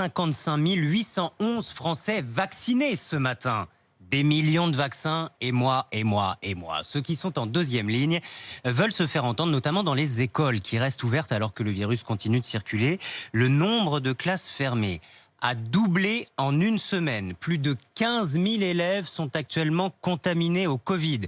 55 811 Français vaccinés ce matin. Des millions de vaccins, et moi. Ceux qui sont en deuxième ligne veulent se faire entendre, notamment dans les écoles qui restent ouvertes alors que le virus continue de circuler. Le nombre de classes fermées a doublé en une semaine. Plus de 15 000 élèves sont actuellement contaminés au Covid.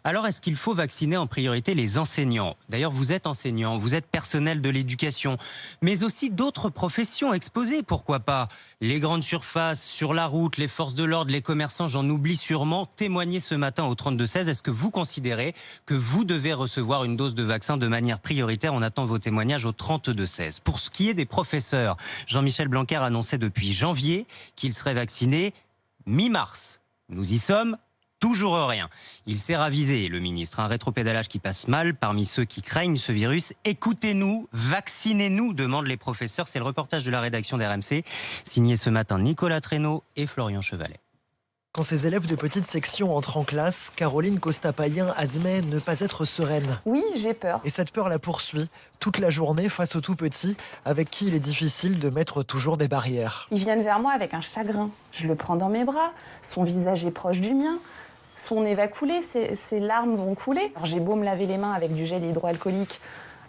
Alors, est-ce qu'il faut vacciner en priorité les enseignants ? D'ailleurs, vous êtes enseignant, vous êtes personnel de l'éducation, mais aussi d'autres professions exposées, pourquoi pas ? Les grandes surfaces, sur la route, les forces de l'ordre, les commerçants, j'en oublie sûrement. Témoignez ce matin au 32-16. Est-ce que vous considérez que vous devez recevoir une dose de vaccin de manière prioritaire ? On attend vos témoignages au 32-16. Pour ce qui est des professeurs, Jean-Michel Blanquer annonçait depuis janvier qu'il serait vacciné mi-mars. Nous y sommes, toujours rien. Il s'est ravisé, le ministre. Un rétropédalage qui passe mal parmi ceux qui craignent ce virus. Écoutez-nous, vaccinez-nous, demandent les professeurs. C'est le reportage de la rédaction d'RMC, signé ce matin Nicolas Traîneau et Florian Chevalet. Quand ses élèves de petite section entrent en classe, Caroline Costa-Payen admet ne pas être sereine. Oui, j'ai peur. Et cette peur la poursuit toute la journée face aux tout-petits, avec qui il est difficile de mettre toujours des barrières. Ils viennent vers moi avec un chagrin. Je le prends dans mes bras. Son visage est proche du mien. Son nez va couler, ses larmes vont couler. Alors, j'ai beau me laver les mains avec du gel hydroalcoolique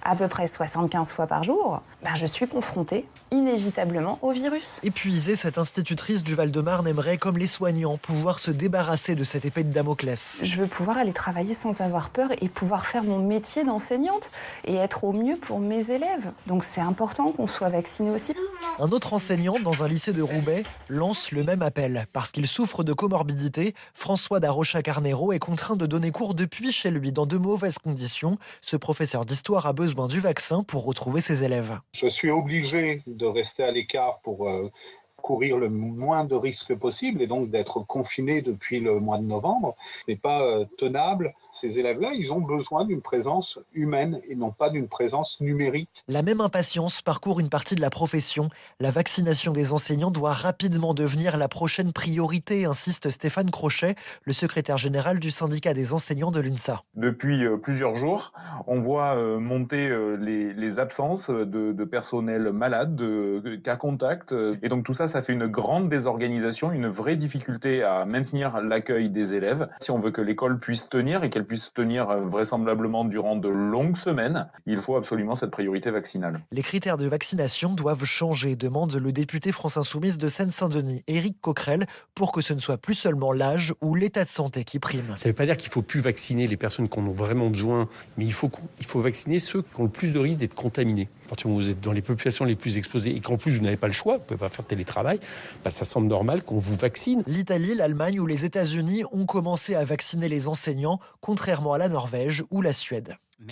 à peu près 75 fois par jour, je suis confrontée inévitablement au virus. Épuisée, cette institutrice du Val-de-Marne aimerait, comme les soignants, pouvoir se débarrasser de cette épée de Damoclès. Je veux pouvoir aller travailler sans avoir peur et pouvoir faire mon métier d'enseignante et être au mieux pour mes élèves. Donc c'est important qu'on soit vacciné aussi. Un autre enseignant dans un lycée de Roubaix lance le même appel. Parce qu'il souffre de comorbidité, François Darocha-Carnero est contraint de donner cours depuis chez lui dans de mauvaises conditions. Ce professeur d'histoire a besoin du vaccin pour retrouver ses élèves. Je suis obligé de rester à l'écart pour courir le moins de risques possible et donc d'être confiné depuis le mois de novembre. Ce n'est pas tenable. Ces élèves-là, ils ont besoin d'une présence humaine et non pas d'une présence numérique. La même impatience parcourt une partie de la profession. La vaccination des enseignants doit rapidement devenir la prochaine priorité, insiste Stéphane Crochet, le secrétaire général du syndicat des enseignants de l'UNSA. Depuis plusieurs jours, on voit monter les absences de personnel malade, de cas contacts. Et donc tout ça, ça fait une grande désorganisation, une vraie difficulté à maintenir l'accueil des élèves. Si on veut que l'école puisse tenir et qu'elle puisse tenir vraisemblablement durant de longues semaines, il faut absolument cette priorité vaccinale. Les critères de vaccination doivent changer, demande le député France Insoumise de Seine-Saint-Denis, Éric Coquerel, pour que ce ne soit plus seulement l'âge ou l'état de santé qui prime. Ça ne veut pas dire qu'il ne faut plus vacciner les personnes qui en ont vraiment besoin, mais il faut vacciner ceux qui ont le plus de risques d'être contaminés. À partir du moment où vous êtes dans les populations les plus exposées et qu'en plus vous n'avez pas le choix, vous ne pouvez pas faire télétravail, ça semble normal qu'on vous vaccine. L'Italie, l'Allemagne ou les États-Unis ont commencé à vacciner les enseignants, contrairement à la Norvège ou la Suède.